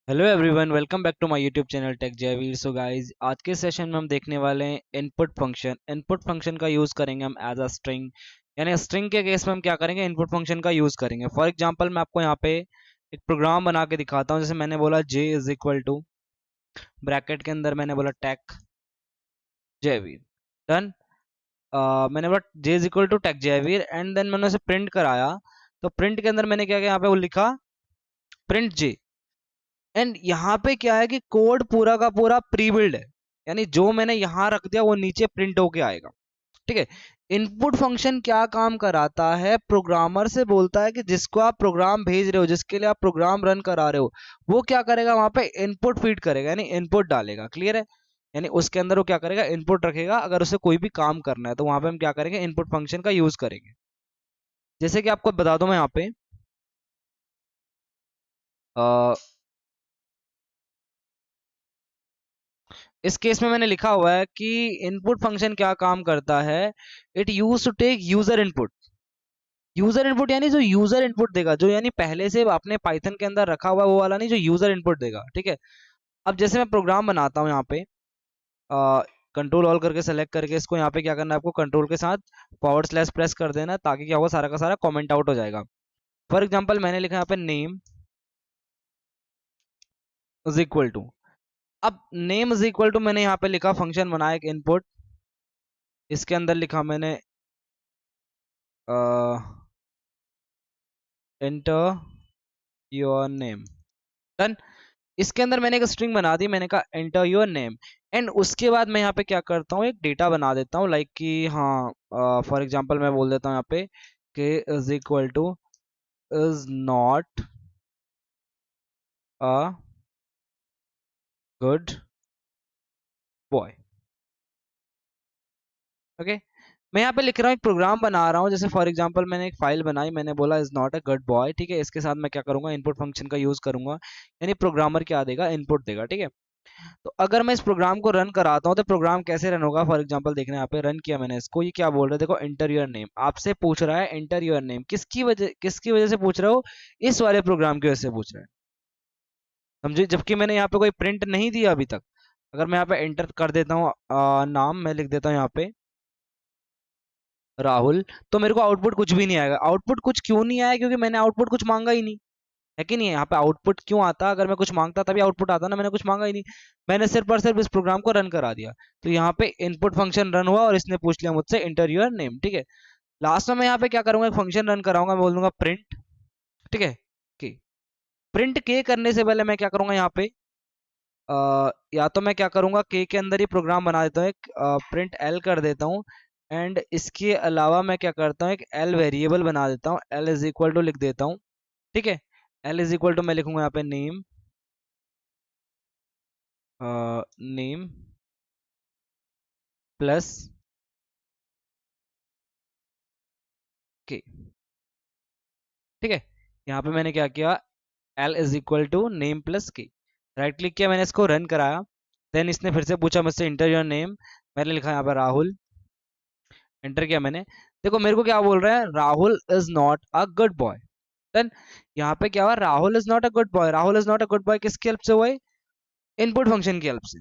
Hello everyone, welcome back to my YouTube channel tech Jaiveer. So guys, आज के session में हम देखने वाले हैं इनपुट फंक्शन का यूज़ करेंगे हम एज अ स्ट्रिंग। यानी स्ट्रिंग के केस में हम क्या करेंगे, इनपुट फंक्शन का यूज़ करेंगे। फॉर एग्जांपल मैं आपको यहाँ पे एक प्रोग्राम बना के दिखाता हूँ। जैसे मैंने बोला j is equal to, bracket के अंदर मैंने बोला टेक जयवीर। डन। मैंने बोला j is equal to take Jaiveer and then मैंने उसे प्रिंट कराया। तो प्रिंट के अंदर मैंने क्या किया, यहाँ पे वो लिखा प्रिंट j। एंड यहाँ पे क्या है कि कोड पूरा का पूरा प्री बिल्ड है, यानी जो मैंने यहाँ रख दिया वो नीचे प्रिंट होके आएगा। ठीक है। इनपुट फंक्शन क्या काम कराता है, प्रोग्रामर से बोलता है कि जिसको आप प्रोग्राम भेज रहे हो, जिसके लिए आप प्रोग्राम रन करा रहे हो, वो क्या करेगा, वहां पे इनपुट फीड करेगा, यानी इनपुट डालेगा। क्लियर है। यानी उसके अंदर वो क्या करेगा, इनपुट रखेगा। अगर उसे कोई भी काम करना है तो वहां पे हम क्या करेंगे, इनपुट फंक्शन का यूज करेंगे। जैसे कि आपको बता दूं मैं यहाँ पे इस केस में मैंने लिखा हुआ है कि इनपुट फंक्शन क्या काम करता है। It use to take user input. User input यानी जो यूजर इनपुट देगा, जो यानी पहले से आपने पाइथन के अंदर रखा हुआ है वो वाला नहीं, जो यूजर इनपुट देगा। ठीक है। अब जैसे मैं प्रोग्राम बनाता हूँ यहाँ पे, कंट्रोल ऑल करके सेलेक्ट करके इसको यहाँ पे क्या करना है, आपको कंट्रोल के साथ फॉरवर्ड स्लैश प्रेस कर देना है, ताकि क्या होगा, सारा का सारा कमेंट आउट हो जाएगा। फॉर एग्जाम्पल मैंने लिखा यहाँ पे नेम इज इक्वल टू, अब नेम इज इक्वल टू मैंने यहाँ पे लिखा, फंक्शन बनाया एक इनपुट, इसके अंदर लिखा मैंने एंटर योर नेम। डन। इसके अंदर मैंने एक स्ट्रिंग बना दी, मैंने कहा एंटर योर नेम। एंड उसके बाद मैं यहाँ पे क्या करता हूँ, एक डेटा बना देता हूँ, लाइक कि हाँ, फॉर एग्जांपल मैं बोल देता हूँ यहाँ पे के is equal two is not a good boy. Okay. मैं यहाँ पे लिख रहा हूँ, एक प्रोग्राम बना रहा हूँ। जैसे फॉर एग्जांपल मैंने एक फाइल बनाई, मैंने बोला is not a good boy. ठीक है। इसके साथ मैं क्या करूंगा, इनपुट फंक्शन का यूज करूंगा। यानी प्रोग्रामर क्या देगा, इनपुट देगा। ठीक है। तो अगर मैं इस प्रोग्राम को रन कराता हूँ तो प्रोग्राम कैसे रन होगा, फॉर एग्जांपल देखना, यहाँ पे रन किया मैंने इसको, ये क्या बोल रहा है, देखो एंटर योर नेम आपसे पूछ रहा है। एंटर योर नेम किसकी वजह से पूछ रहा हो, इस वाले प्रोग्राम की वजह से पूछ रहा है। समझे। जबकि मैंने यहाँ पे कोई प्रिंट नहीं दिया अभी तक। अगर मैं यहाँ पे एंटर कर देता हूँ नाम, मैं लिख देता हूँ यहाँ पे राहुल, तो मेरे को आउटपुट कुछ भी नहीं आएगा। आउटपुट कुछ क्यों नहीं आया, क्योंकि मैंने आउटपुट कुछ मांगा ही नहीं है। कि नहीं है, यहाँ पे आउटपुट क्यों आता, अगर मैं कुछ मांगता तभी आउटपुट आता ना, मैंने कुछ मांगा ही नहीं। मैंने सिर्फ और सिर्फ इस प्रोग्राम को रन करा दिया। तो यहाँ पे इनपुट फंक्शन रन हुआ और इसने पूछ लिया मुझसे इंटर योर नेम। ठीक है। लास्ट में मैं यहाँ पे क्या करूंगा, एक फंक्शन रन कराऊंगा, मैं बोल दूंगा प्रिंट। ठीक है। के प्रिंट के करने से पहले मैं क्या करूंगा यहाँ पे, या तो मैं क्या करूंगा, के अंदर ही प्रोग्राम बना देता हूँ, एक प्रिंट एल कर देता हूँ। एंड इसके अलावा मैं क्या करता हूँ, एक एल वेरिएबल बना देता हूँ, एल इज इक्वल टू लिख देता हूँ। ठीक है। एल इज इक्वल टू मैं लिखूंगा यहाँ पे नेम, नेम प्लस के। ठीक है। यहाँ पे मैंने क्या किया, L is equal to name plus K. Right click किया, मैंने इसको रन कराया। देन इसने फिर से पूछा मुझसे इंटर योर नेम, मैंने लिखा यहाँ पर राहुल, एंटर किया मैंने। देखो मेरे को क्या बोल रहा है, Rahul is not a good boy. Then यहाँ पे क्या हुआ, Rahul is not a good boy. Rahul is not a good boy किसकी हेल्प से हुआ है, इनपुट फंक्शन की हेल्प से।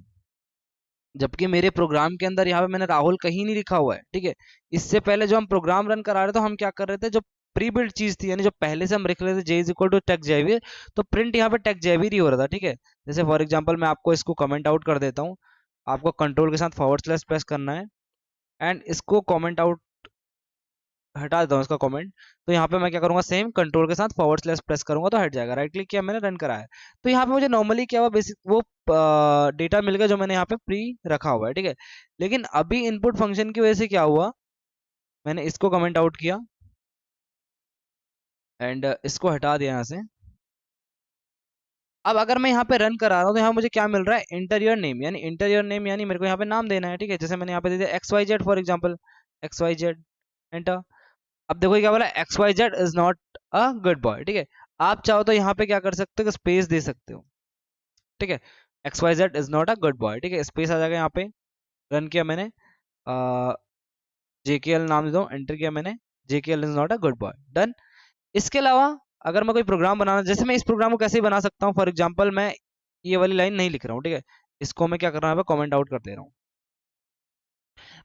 जबकि मेरे प्रोग्राम के अंदर यहाँ पे मैंने राहुल कहीं नहीं लिखा हुआ है। ठीक है। इससे पहले जो हम प्रोग्राम रन करा रहे थे, हम क्या कर रहे थे, जो प्री बिल्ड चीज थी, यानी जो पहले से हम लिख रहे थे J is equal to take Jaiveer, तो प्रिंट यहाँ पे टेक जयवीर ही हो रहा था। ठीक है। जैसे फॉर एग्जांपल मैं आपको इसको कमेंट आउट कर देता हूँ, आपको कंट्रोल के साथ फॉरवर्ड स्लैश प्रेस करना है एंड इसको कमेंट आउट हटा देता हूँ, इसका कमेंट। तो यहाँ पे मैं क्या करूंगा, सेम कंट्रोल के साथ फॉरवर्ड स्लैश प्रेस करूंगा तो हट जाएगा। राइट क्लिक किया मैंने, रन कराया। तो यहाँ पे मुझे नॉर्मली क्या हुआ, बेसिक वो डेटा मिल गया जो मैंने यहाँ पे प्री रखा हुआ है। ठीक है। लेकिन अभी इनपुट फंक्शन की वजह से क्या हुआ, मैंने इसको कमेंट आउट किया एंड इसको हटा दिया यहाँ से। अब अगर मैं यहाँ पे रन करा रहा हूँ तो यहाँ मुझे क्या मिल रहा है, इंटर योर नेम। यानी इंटर योर नेम यानी मेरे को यहाँ पे नाम देना है। ठीक है। जैसे मैंने यहाँ पे दे दिया X Y Z, for example X Y Z, enter. अब देखो ये क्या बोला, X Y Z is not a good boy. ठीक है। आप चाहो तो यहाँ पे क्या कर सकते हो, स्पेस दे सकते हो। ठीक है। X Y Z is not a good boy. ठीक है। स्पेस आ जाएगा यहाँ पे। रन किया मैंने, जेकेएल नाम देता हूँ, एंटर किया मैंने, JKL is not a good boy. Done. इसके अलावा अगर मैं कोई प्रोग्राम बनाना, जैसे मैं इस प्रोग्राम को कैसे बना सकता हूँ, फॉर एग्जाम्पल मैं ये वाली लाइन नहीं लिख रहा हूँ, ठीक है। इसको मैं क्या कर रहा हूँ, कमेंट आउट कर दे रहा हूँ।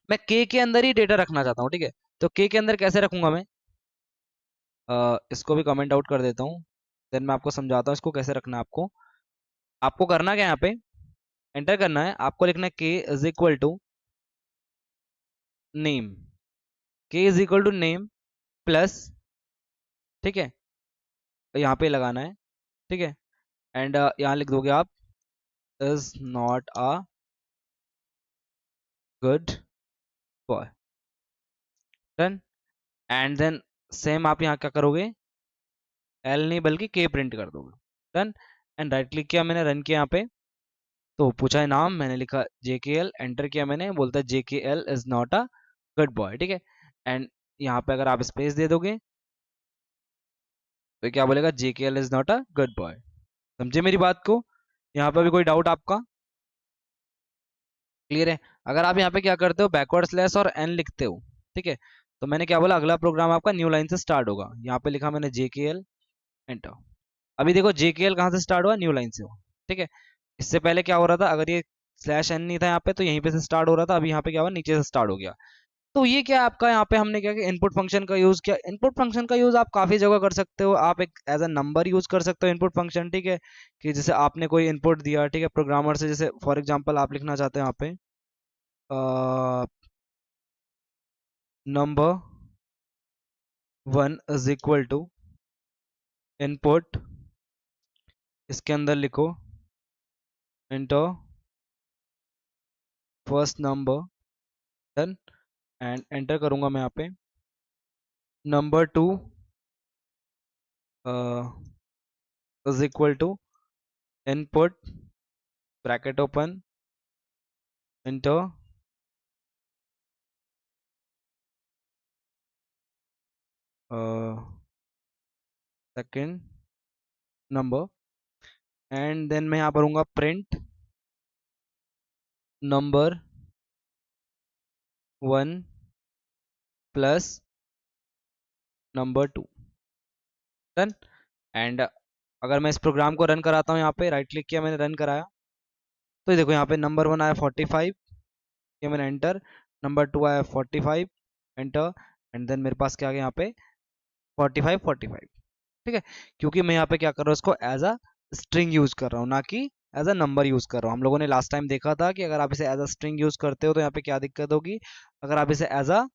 मैं के अंदर ही डेटा रखना चाहता हूँ, ठीक है। तो के अंदर कैसे रखूंगा मैं, इसको भी कमेंट आउट कर देता हूँ। देन मैं आपको समझाता हूँ इसको कैसे रखना है आपको। आपको करना क्या है, यहाँ पे एंटर करना है, आपको लिखना है K is equal to name. K is equal to name plus, ठीक है, यहाँ पे लगाना है, ठीक है। एंड यहाँ लिख दोगे आप is not a good boy. Done. And then same आप यहाँ क्या करोगे, एल नहीं बल्कि के प्रिंट कर दोगे। डन। एंड राइट क्लिक किया मैंने, रन किया यहाँ पे, तो पूछा है नाम, मैंने लिखा JKL, एंटर किया मैंने, बोलता है JKL is not a good boy, ठीक है। एंड यहाँ पे अगर आप स्पेस दे दोगे तो क्या बोलेगा, JKL is not a good boy. समझे मेरी बात को, यहाँ पे भी कोई डाउट आपका, क्लियर है। अगर आप यहाँ पे क्या करते हो, बैकवर्ड स्लैश और एन लिखते हो, ठीक है, तो मैंने क्या बोला, अगला प्रोग्राम आपका न्यू लाइन से स्टार्ट होगा। यहाँ पे लिखा मैंने JKL, एंटर। अभी देखो JKL कहाँ से स्टार्ट हुआ, न्यू लाइन से हुआ, ठीक है। इससे पहले क्या हो रहा था, अगर ये स्लैश एन नहीं था यहाँ पे तो यहीं पे से स्टार्ट हो रहा था, अभी यहाँ पे क्या हुआ, नीचे से स्टार्ट हो गया। तो ये क्या है आपका, यहाँ पे हमने क्या किया, इनपुट फंक्शन का यूज किया। इनपुट फंक्शन का यूज आप काफी जगह कर सकते हो, आप एक एज अ नंबर यूज कर सकते हो इनपुट फंक्शन, ठीक है। कि जैसे आपने कोई इनपुट दिया, ठीक है, प्रोग्रामर से, जैसे फॉर एग्जांपल आप लिखना चाहते हैं यहाँ पे number 1 is equal to input, इसके अंदर लिखो enter first number. Done. And enter करूंगा मैं यहाँ पे, number 2 is equal to input bracket open enter second number. And then मैं यहाँ भरूंगा print number 1 plus number 2। Done. And अगर मैं इस प्रोग्राम को रन कराता हूँ, यहाँ पे राइट क्लिक किया मैंने, रन कराया, तो ये देखो यहाँ पे नंबर 1 आया 45, ये मैंने एंटर, नंबर 2 आया 45, एंटर। एंड देन मेरे पास क्या आ गया यहाँ पे 45 45, ठीक है। क्योंकि मैं यहाँ पे क्या कर रहा हूँ, इसको एज अ स्ट्रिंग यूज कर रहा हूँ, ना कि एज अ नंबर यूज कर रहा हूँ। हम लोगों ने लास्ट टाइम देखा था कि अगर आप इसे एज अ स्ट्रिंग यूज करते हो तो यहाँ पे क्या दिक्कत होगी, अगर आप इसे एज अ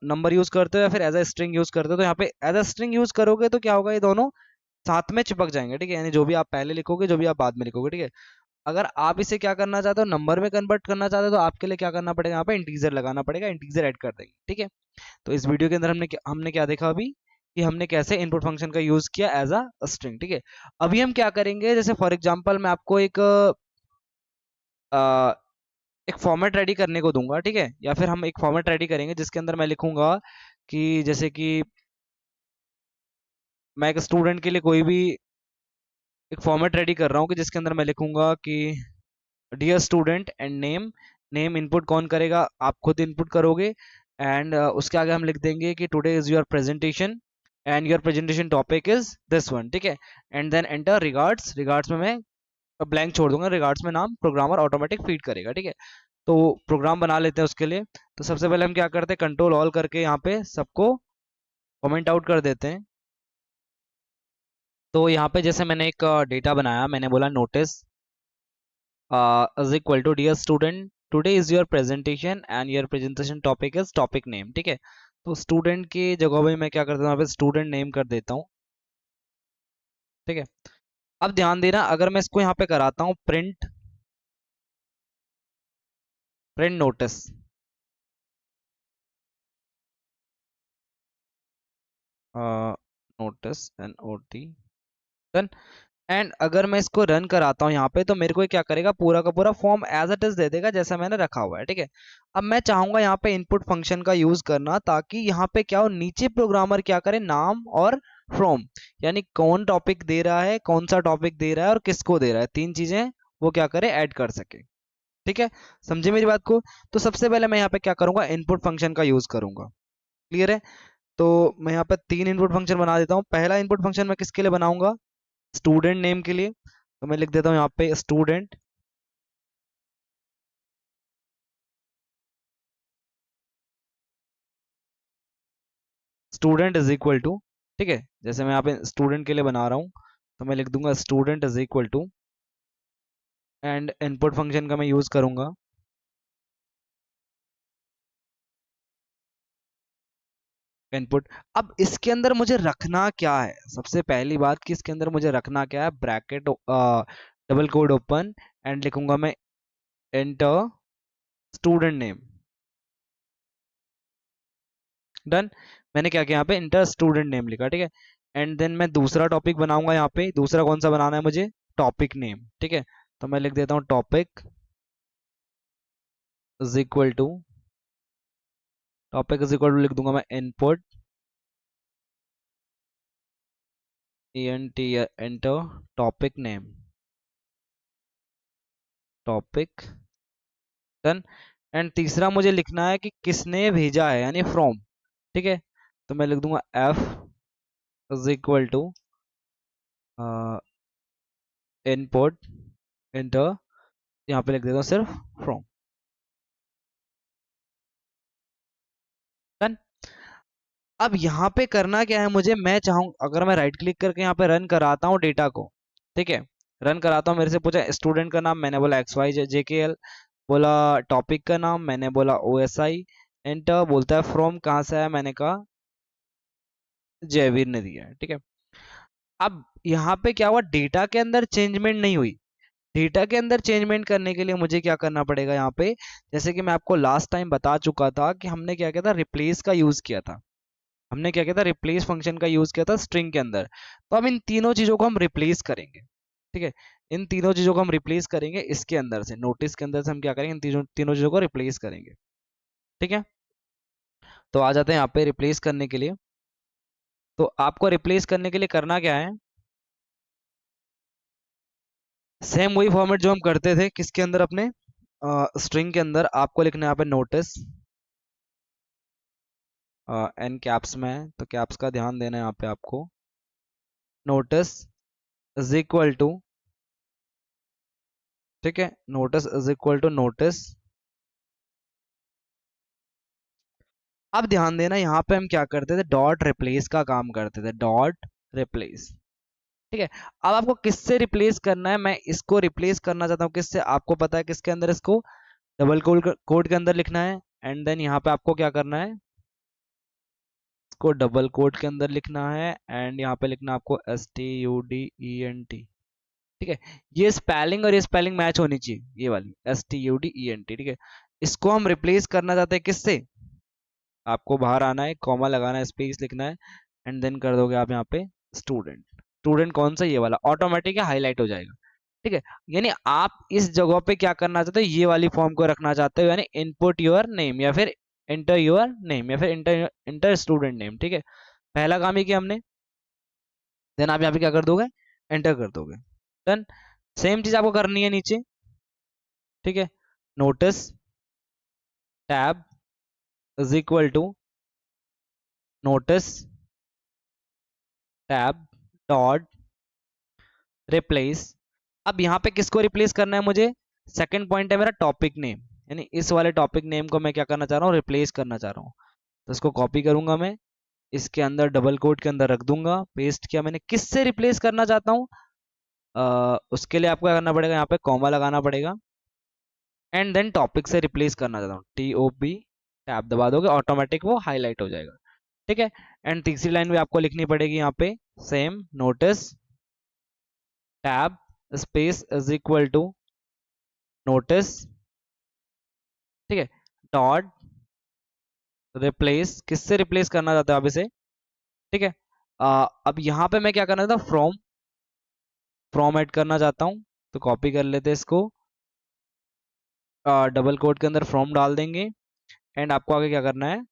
नंबर यूज करते हो या फिर एज अ स्ट्रिंग यूज करते हो, तो यहाँ पे एज अ स्ट्रिंग यूज करोगे तो क्या होगा, ये दोनों साथ में चिपक जाएंगे, ठीक है। यानी जो भी आप पहले लिखोगे, जो भी आप बाद में लिखोगे, ठीक है। अगर आप इसे क्या करना चाहते हो, नंबर में कन्वर्ट करना चाहते हो, तो आपके लिए क्या करना पड़ेगा, यहाँ पे इंटीजर लगाना पड़ेगा, इंटीजर ऐड कर देंगे, ठीक है। तो इस वीडियो के अंदर हमने क्या देखा अभी, कि हमने कैसे इनपुट फंक्शन का यूज किया एज अ स्ट्रिंग, ठीक है। अभी हम क्या करेंगे, जैसे फॉर एग्जांपल मैं आपको अ, एक फॉर्मेट रेडी करने को दूंगा, ठीक है। या फिर हम एक फॉर्मेट रेडी करेंगे जिसके अंदर मैं लिखूंगा कि जैसे कि मैं एक स्टूडेंट के लिए कोई भी एक फॉर्मेट रेडी कर रहा हूँ कि जिसके अंदर मैं लिखूंगा कि dear student and name. Name input कौन करेगा, आप खुद इनपुट करोगे। एंड उसके आगे हम लिख देंगे कि today is your presentation and your presentation topic is this one, ठीक है। And then enter regards, regards में मैं ब्लैंक छोड़ दूंगा, रिगार्ड्स में नाम प्रोग्रामर ऑटोमेटिक फीड करेगा, ठीक है। तो प्रोग्राम बना लेते हैं उसके लिए। तो सबसे पहले हम क्या करते हैं, कंट्रोल ऑल करके यहाँ पे सबको कमेंट आउट कर देते हैं। तो यहाँ पे जैसे मैंने एक डेटा बनाया, मैंने बोला notice is equal to dear student today is your presentation and your presentation topic is topic name, ठीक है। तो स्टूडेंट की जगह पे मैं क्या करता हूँ, यहाँ पे स्टूडेंट नेम कर देता हूँ, ठीक है। अब ध्यान देना, अगर मैं इसको यहाँ पे कराता हूँ print, print notice, notice NOT, done. And अगर मैं इसको रन कराता हूँ यहाँ पे, तो मेरे को ये क्या करेगा, पूरा का पूरा फॉर्म एज इट इज दे देगा जैसा मैंने रखा हुआ है, ठीक है। अब मैं चाहूंगा यहाँ पे इनपुट फंक्शन का यूज करना, ताकि यहाँ पे क्या हो, नीचे प्रोग्रामर क्या करे, नाम और फ्रॉम, यानी कौन टॉपिक दे रहा है, कौन सा टॉपिक दे रहा है और किसको दे रहा है, तीन चीजें वो क्या करे, ऐड कर सके, ठीक है। समझे मेरी बात को। तो सबसे पहले मैं यहाँ पे क्या करूंगा, इनपुट फंक्शन का यूज करूंगा, क्लियर है। तो मैं यहाँ पे तीन इनपुट फंक्शन बना देता हूँ। पहला इनपुट फंक्शन मैं किसके लिए बनाऊंगा, स्टूडेंट नेम के लिए। तो मैं लिख देता हूँ यहाँ पे student student is equal to, ठीक है, जैसे मैं यहाँ पे स्टूडेंट के लिए बना रहा हूँ तो मैं लिख दूंगा student is equal to, and input function का मैं यूज करूंगा इनपुट। अब इसके अंदर मुझे रखना क्या है, सबसे पहली बात कि इसके अंदर मुझे रखना क्या है, bracket double quote open and लिखूंगा मैं एंटर स्टूडेंट नेम। डन। मैंने क्या किया यहाँ पे इंटर स्टूडेंट नेम लिखा, ठीक है। एंड देन मैं दूसरा टॉपिक बनाऊंगा यहाँ पे, दूसरा कौन सा बनाना है मुझे, टॉपिक नेम, ठीक है। तो मैं लिख देता हूँ topic is equal to, topic is equal to लिख दूंगा मैं input enter topic name, topic. Done. And तीसरा मुझे लिखना है कि किसने भेजा है, यानी फ्रॉम, ठीक है। तो मैं लिख दूंगा F is equal to input enter, यहाँ पे लिख देता हूँ सिर्फ फ्रॉम। डन। अब यहाँ पे करना क्या है मुझे, मैं चाहूँ अगर मैं राइट क्लिक करके यहाँ पे रन कराता हूँ डेटा को, ठीक है, रन कराता हूँ, मेरे से पूछा स्टूडेंट का नाम, मैंने बोला एक्स वाई जे के एल, बोला टॉपिक का नाम, मैंने बोला ओ एस आई, एंटर, बोलता है फ्रॉम कहाँ से आया, मैंने कहा जयवीर ने दिया है, ठीक है। अब यहाँ पे क्या हुआ, डेटा के अंदर चेंजमेंट नहीं हुई। डेटा के अंदर चेंजमेंट करने के लिए मुझे क्या करना पड़ेगा यहाँ पे, जैसे कि मैं आपको लास्ट टाइम बता चुका था कि हमने क्या किया था, रिप्लेस का यूज किया था। हमने क्या किया था, रिप्लेस फंक्शन का यूज किया था स्ट्रिंग के अंदर। तो अब इन तीनों चीजों को हम रिप्लेस करेंगे, ठीक है। इन तीनों चीजों को हम रिप्लेस करेंगे इसके अंदर से, नोटिस के अंदर से हम क्या करेंगे, इन तीनों तीनों चीजों को रिप्लेस करेंगे, ठीक है। तो आ जाते हैं यहाँ पे रिप्लेस करने के लिए। तो आपको रिप्लेस करने के लिए करना क्या है, सेम वही फॉर्मेट जो हम करते थे किसके अंदर, अपने स्ट्रिंग के अंदर। आपको लिखना है यहाँ पे नोटिस, एन कैप्स में है तो कैप्स का ध्यान देना है यहाँ पे आपको। नोटिस इज इक्वल टू, ठीक है, notice is equal to notice. अब ध्यान देना यहाँ पे हम क्या करते थे, डॉट रिप्लेस का काम करते थे, डॉट रिप्लेस, ठीक है। अब आपको किससे रिप्लेस करना है, मैं इसको रिप्लेस करना चाहता हूँ किससे, आपको पता है किसके अंदर, इसको डबल कोड के अंदर लिखना है। एंड देन यहाँ पे आपको क्या करना है, इसको डबल कोड के अंदर लिखना है, एंड यहाँ पे लिखना है आपको STUDENT, ठीक है। ये स्पेलिंग और ये स्पेलिंग मैच होनी चाहिए, ये वाली STUDENT, ठीक है। इसको हम रिप्लेस करना चाहते हैं किससे, आपको बाहर आना है, कॉमा लगाना है, स्पेस लिखना है, एंड देन कर दोगे आप यहाँ पे स्टूडेंट। स्टूडेंट कौन सा, ये वाला, ऑटोमेटिक हाईलाइट हो जाएगा, ठीक है। यानी आप इस जगह पे क्या करना चाहते हो, ये वाली फॉर्म को रखना चाहते हो, यानी इनपुट योर नेम या फिर एंटर योर नेम या फिर इंटर स्टूडेंट नेम, ठीक है। पहला काम ही किया हमने, देन आप यहाँ पे क्या कर दोगे, एंटर कर दोगे। डन। सेम चीज आपको करनी है नीचे, ठीक है। Notice tab is equal to notice tab dot replace. अब यहाँ पे किसको रिप्लेस करना है मुझे, सेकंड पॉइंट है मेरा टॉपिक नेम, यानी इस वाले टॉपिक नेम को मैं क्या करना चाह रहा हूँ, रिप्लेस करना चाह रहा हूँ। तो इसको कॉपी करूंगा मैं, इसके अंदर डबल कोट के अंदर रख दूंगा, पेस्ट किया मैंने, किससे रिप्लेस करना चाहता हूँ, उसके लिए आपको क्या करना पड़ेगा, यहाँ पे कॉमा लगाना पड़ेगा, एंड देन टॉपिक से रिप्लेस करना चाहता हूँ, TOP, टैब दबा दोगे ऑटोमेटिक वो हाईलाइट हो जाएगा, ठीक है। एंड तीसरी लाइन भी आपको लिखनी पड़ेगी यहाँ पे, same notice tab space is equal to notice, ठीक है, डॉट रिप्लेस, किससे रिप्लेस करना चाहते हो आप इसे, ठीक है। अब यहाँ पे मैं क्या करना था, फ्रॉम ऐड करना चाहता हूँ, तो कॉपी कर लेते हैं इसको, डबल कोट के अंदर फ्रॉम डाल देंगे, एंड आपको आगे क्या करना है,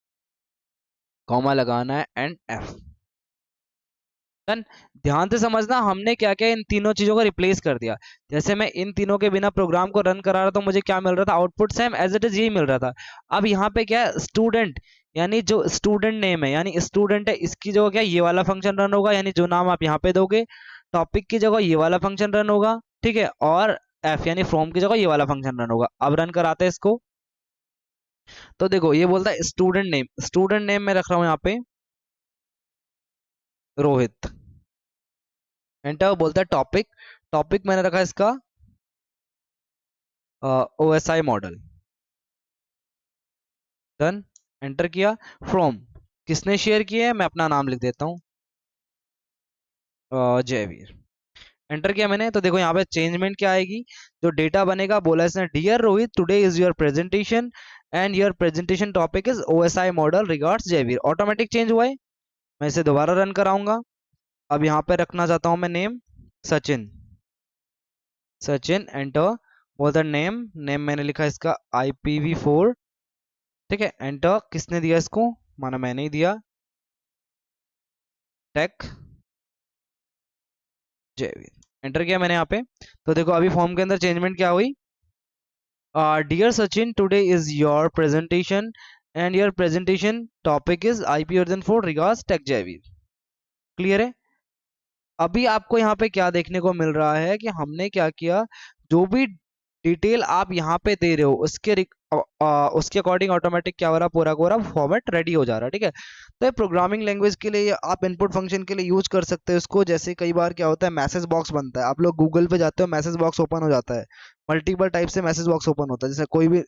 कॉमा लगाना है एंड F। डन। ध्यान से समझना हमने क्या क्या इन तीनों चीजों को रिप्लेस कर दिया। जैसे मैं इन तीनों के बिना प्रोग्राम को रन करा रहा था, मुझे क्या मिल रहा था, output same as it is यही मिल रहा था। अब यहाँ पे क्या है, स्टूडेंट, यानी जो स्टूडेंट नेम है, यानी स्टूडेंट है, इसकी जगह क्या ये वाला फंक्शन रन होगा, यानी जो नाम आप यहाँ पे दोगे, टॉपिक की जगह ये वाला फंक्शन रन होगा, ठीक है, और एफ यानी फ्रॉम की जगह ये वाला फंक्शन रन होगा। अब रन कराते हैं इसको। तो देखो ये बोलता है स्टूडेंट नेम में रख रहा हूँ यहाँ पे रोहित। एंटर। बोलता है टॉपिक, टॉपिक मैंने रखा है इसका OSI मॉडल। डन। एंटर किया। फ्रॉम किसने शेयर किया है, मैं अपना नाम लिख देता हूँ जयवीर। एंटर किया मैंने। तो देखो यहाँ पे चेंजमेंट क्या आएगी, जो डेटा बनेगा, बोला इसने dear Rohit today is your presentation and your presentation topic is OSI model regards Jaiveer. Automatic change हुआ है। मैं इसे दोबारा रन कराऊंगा। अब यहाँ पे रखना चाहता हूँ मैं नेम सचिन। सचिन। एंटर। बोलता नेम, नेम मैंने लिखा इसका IPv4। ठीक है। एंटर। किसने दिया इसको, माना मैंने ही दिया, टेक जयवीर। एंटर किया मैंने यहाँ पे। तो देखो अभी फॉर्म के अंदर चेंजमेंट क्या हुई, dear Sachin today is your presentation and your presentation topic is IP-4 regards tech Jaiveer. Clear है। अभी आपको यहाँ पे क्या देखने को मिल रहा है कि हमने क्या किया, जो भी डिटेल आप यहाँ पे दे रहे हो उसके अकॉर्डिंग ऑटोमेटिक क्या हो रहा, पूरा पूरा फॉर्मेट रेडी हो जा रहा है। ठीक है। तो प्रोग्रामिंग लैंग्वेज के लिए आप इनपुट फंक्शन के लिए यूज कर सकते हो इसको। जैसे कई बार क्या होता है, मैसेज बॉक्स बनता है, आप लोग गूगल पे जाते हो, मैसेज बॉक्स ओपन हो जाता है, मल्टीपल टाइप से मैसेज बॉक्स ओपन होता है, जैसे कोई भी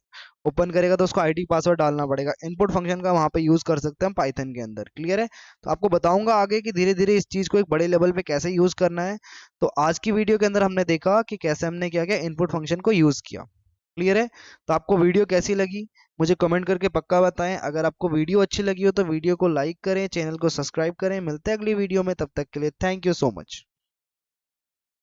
ओपन करेगा तो उसको ID पासवर्ड डालना पड़ेगा। इनपुट फंक्शन का वहाँ पे यूज कर सकते हैं हम पाइथन के अंदर। क्लियर है। तो आपको बताऊंगा आगे कि धीरे धीरे इस चीज को एक बड़े लेवल पे कैसे यूज करना है। तो आज की वीडियो के अंदर हमने देखा कि कैसे हमने क्या किया, इनपुट फंक्शन को यूज किया। क्लियर है। तो आपको वीडियो कैसी लगी मुझे कमेंट करके पक्का बताएं। अगर आपको वीडियो अच्छी लगी हो तो वीडियो को लाइक करें, चैनल को सब्सक्राइब करें। मिलते हैं अगली वीडियो में, तब तक के लिए थैंक यू सो मच।